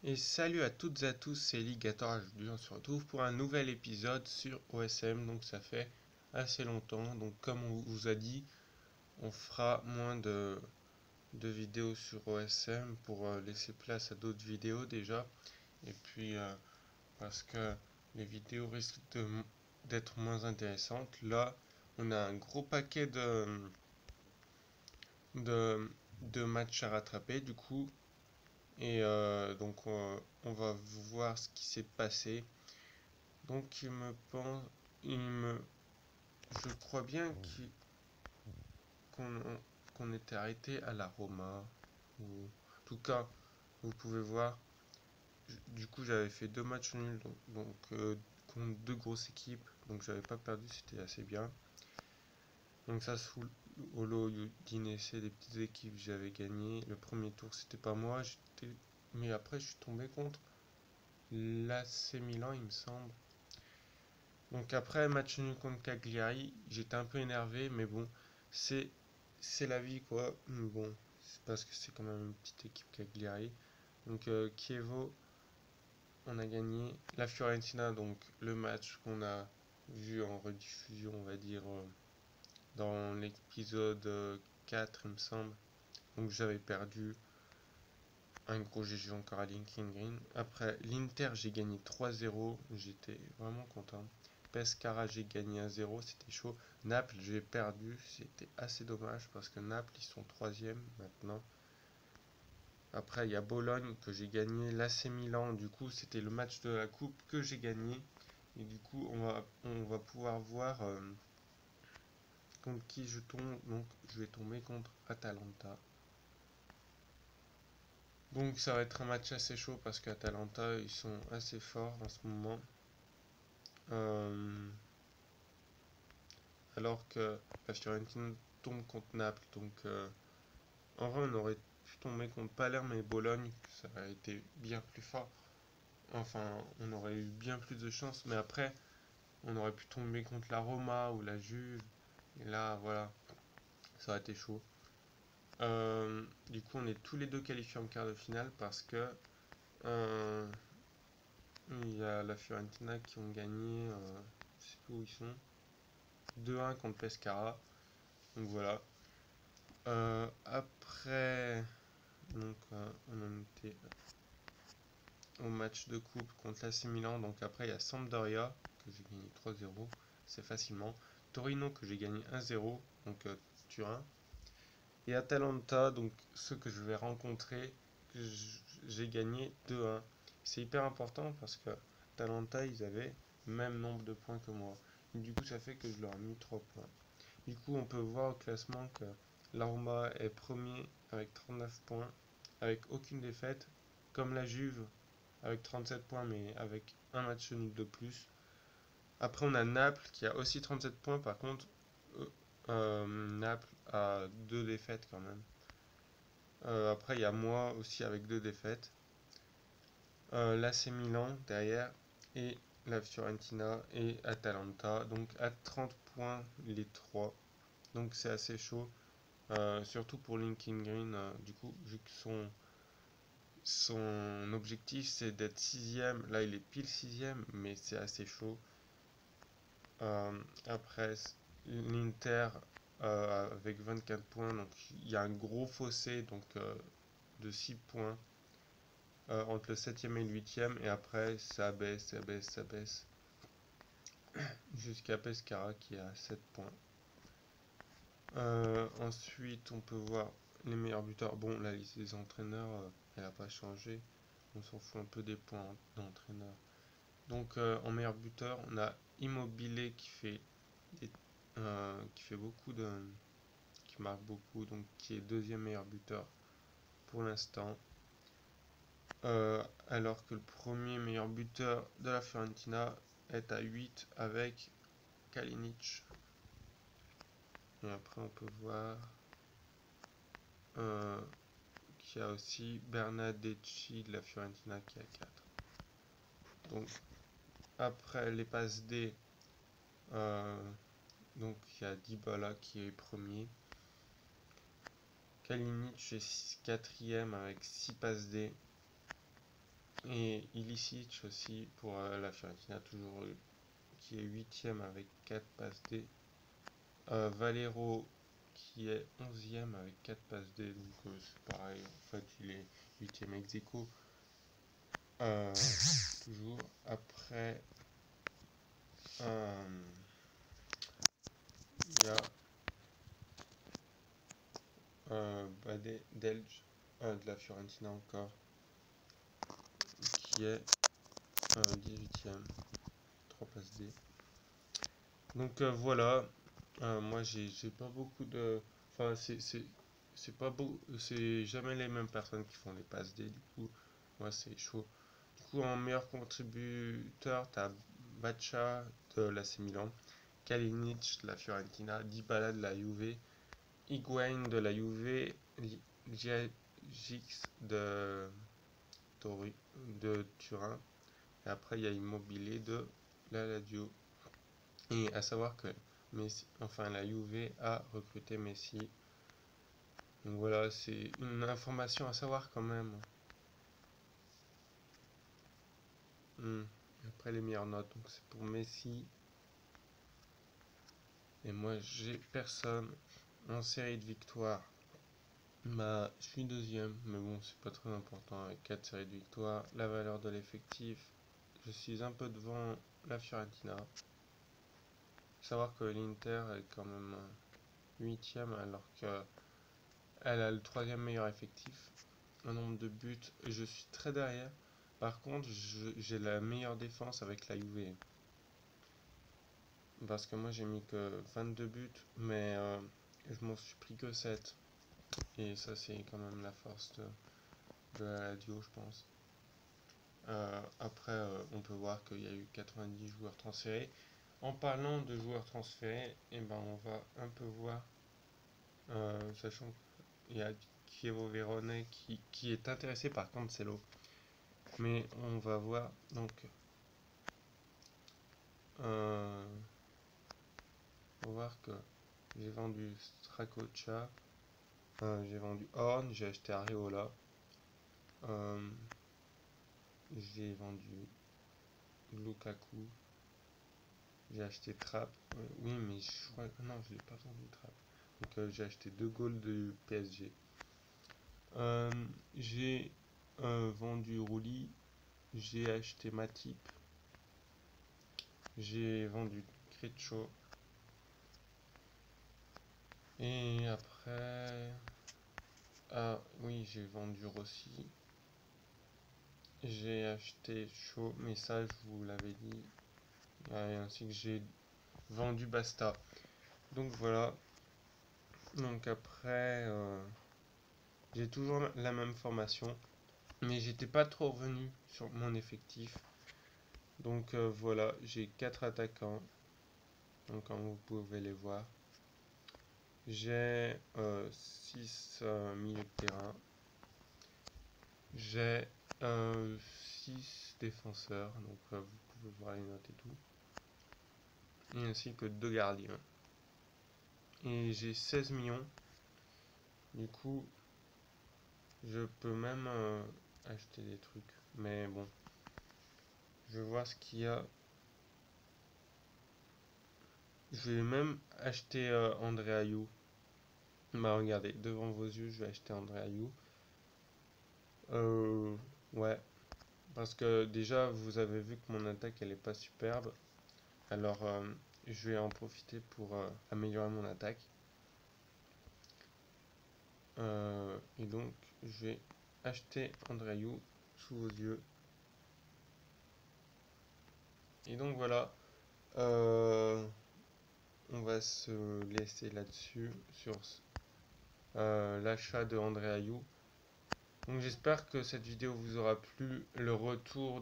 Et salut à toutes et à tous, c'est Ligator. Aujourd'hui, on se retrouve pour un nouvel épisode sur OSM. Donc, ça fait assez longtemps. Donc, comme on vous a dit, on fera moins de vidéos sur OSM pour laisser place à d'autres vidéos déjà. Et puis, parce que les vidéos risquent d'être moins intéressantes. Là, on a un gros paquet de, de matchs à rattraper. Du coup, et donc on va voir ce qui s'est passé. Donc il me, je crois bien qu'on qu'on était arrêté à la Roma. Ou, en tout cas, vous pouvez voir. Du coup, j'avais fait deux matchs nuls, contre deux grosses équipes, donc j'avais pas perdu, c'était assez bien. Donc ça, sous Holo, Udinese, des petites équipes, j'avais gagné. Le premier tour, c'était pas moi, mais après, je suis tombé contre l'AC Milan, il me semble. Donc après, match nul contre Cagliari, j'étais un peu énervé, mais bon, c'est c'est la vie quoi. Bon, c'est parce que c'est quand même une petite équipe Cagliari. Donc Chievo, on a gagné. La Fiorentina, donc le match qu'on a vu en rediffusion, on va dire, dans l'épisode 4, il me semble. Donc j'avais perdu un gros GG encore à Lincoln Green. Après l'Inter, j'ai gagné 3-0, j'étais vraiment content. Pescara, j'ai gagné 1-0, c'était chaud. Naples, j'ai perdu, c'était assez dommage parce que Naples, ils sont troisième maintenant. Après, il y a Bologne que j'ai gagné, l'AC Milan, du coup, c'était le match de la coupe que j'ai gagné. Et du coup, on va pouvoir voir contre qui je tombe. Donc, je vais tomber contre Atalanta. Donc, ça va être un match assez chaud parce qu'Atalanta, ils sont assez forts en ce moment. Euh, alors que la Fiorentina tombe contre Naples. Donc, en vrai, on aurait pu tomber contre Palerme et Bologne, ça aurait été bien plus fort. Enfin, on aurait eu bien plus de chance, mais après, on aurait pu tomber contre la Roma ou la Juve. Et là, voilà, ça aurait été chaud. Du coup, on est tous les deux qualifiés en quart de finale parce que euh, il y a la Fiorentina qui ont gagné, je sais plus où ils sont, 2-1 contre Pescara. Donc voilà. Après, on en était au match de coupe contre l'AC Milan. Donc après, il y a Sampdoria que j'ai gagné 3-0, c'est facilement. Torino que j'ai gagné 1-0, donc Turin. Et Atalanta, donc ceux que je vais rencontrer, que j'ai gagné 2-1. C'est hyper important parce que Atalanta, ils avaient le même nombre de points que moi. Et du coup, ça fait que je leur ai mis 3 points. Du coup, on peut voir au classement que la Roma est premier avec 39 points, avec aucune défaite, comme la Juve avec 37 points, mais avec un match nul de plus. Après, on a Naples qui a aussi 37 points, par contre, Naples a deux défaites quand même. Après, il y a moi aussi avec deux défaites. L'AC Milan derrière et la Fiorentina et Atalanta. Donc à 30 points les trois. Donc c'est assez chaud. Surtout pour Lincoln Green, du coup, vu que son objectif c'est d'être sixième, là il est pile sixième, mais c'est assez chaud. Après, l'Inter avec 24 points, donc il y a un gros fossé donc, de 6 points entre le septième et le huitième, et après ça baisse, ça baisse, ça baisse, jusqu'à Pescara qui est à 7 points. Ensuite, on peut voir les meilleurs buteurs. Bon, la liste des entraîneurs, elle n'a pas changé. On s'en fout un peu des points d'entraîneur. Donc, en meilleur buteur, on a Immobilier qui fait beaucoup qui marque beaucoup, donc qui est deuxième meilleur buteur pour l'instant. Alors que le premier meilleur buteur de la Fiorentina est à 8 avec Kalinic. Et après, on peut voir euh, qu'il y a aussi Bernardeschi de la Fiorentina qui est à 4. Donc, après les passes D, donc il y a Dybala qui est premier. Kalinic est quatrième avec 6 passes D. Et Ilicic aussi pour la Fiorentina, toujours qui est 8ème avec 4 passes D. Valero qui est 11ème avec 4 passes D, donc c'est pareil, en fait il est 8ème ex aequo. Toujours après, il y a Delge de la Fiorentina encore, qui est 18ème, 3 passes D. Donc voilà, moi j'ai pas beaucoup de. Enfin, c'est pas beau, c'est jamais les mêmes personnes qui font les passes D, du coup, moi c'est chaud. Du coup, en meilleur contributeur, t'as Baccia de l'AC Milan, Kalinic de la Fiorentina, Dybala de la Juve, Higuain de la Juve, Gix de Turin, et après il y a Immobile de la Lazio. Et à savoir que Messi, enfin la Juve a recruté Messi. Donc voilà, c'est une information à savoir quand même. Après les meilleures notes, donc c'est pour Messi. Et moi j'ai personne en série de victoires. Bah, je suis deuxième, mais bon, c'est pas très important avec 4 séries de victoires. La valeur de l'effectif, je suis un peu devant la Fiorentina. Savoir que l'Inter est quand même 8ème alors qu'elle a le 3ème meilleur effectif en nombre de buts. Je suis très derrière. Par contre, j'ai la meilleure défense avec la Juve. Parce que moi j'ai mis que 22 buts, mais je m'en suis pris que 7. Et ça c'est quand même la force de la radio, je pense. Après, on peut voir qu'il y a eu 90 joueurs transférés. En parlant de joueurs transférés, eh ben, on va un peu voir, sachant qu'il y a Chievo Vérone qui est intéressé par Cancelo. Mais on va voir, donc, on va voir que j'ai vendu Strakosha, j'ai vendu Horn, j'ai acheté Areola, j'ai vendu Lukaku, j'ai acheté Trapp. Oui, mais je crois. Non, je l'ai pas vendu Trapp. Donc j'ai acheté 2 goals de PSG. J'ai vendu Rouli. J'ai acheté Matip. J'ai vendu Crecho. Et après. Ah oui, j'ai vendu Rossi. J'ai acheté Shaw, mais ça je vous l'avais dit. Et ainsi que j'ai vendu Basta. Donc voilà. Donc après, j'ai toujours la même formation, mais j'étais pas trop revenu sur mon effectif. Donc voilà, j'ai 4 attaquants, donc comme vous pouvez les voir. J'ai 6 milieux de terrain. J'ai 6 défenseurs, donc vous pouvez voir les notes et tout. Et ainsi que 2 gardiens. Et j'ai 16 millions. Du coup, je peux même acheter des trucs. Mais bon, je vais voir ce qu'il y a. Je vais même acheter André Ayou. Bah regardez, devant vos yeux, je vais acheter André Ayou. Ouais, parce que déjà, vous avez vu que mon attaque, elle est pas superbe. Alors, je vais en profiter pour améliorer mon attaque. Et donc, je vais acheter André Ayou sous vos yeux. Et donc voilà, on va se laisser là-dessus sur l'achat de André Ayou. Donc j'espère que cette vidéo vous aura plu. Le retour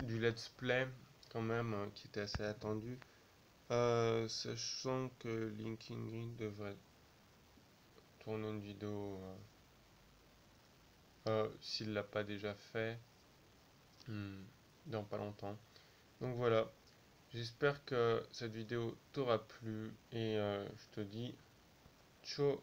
du let's play quand même qui était assez attendu. Sachant que Linking Green devrait tourner une vidéo s'il l'a pas déjà fait dans pas longtemps. Donc voilà, j'espère que cette vidéo t'aura plu et je te dis ciao.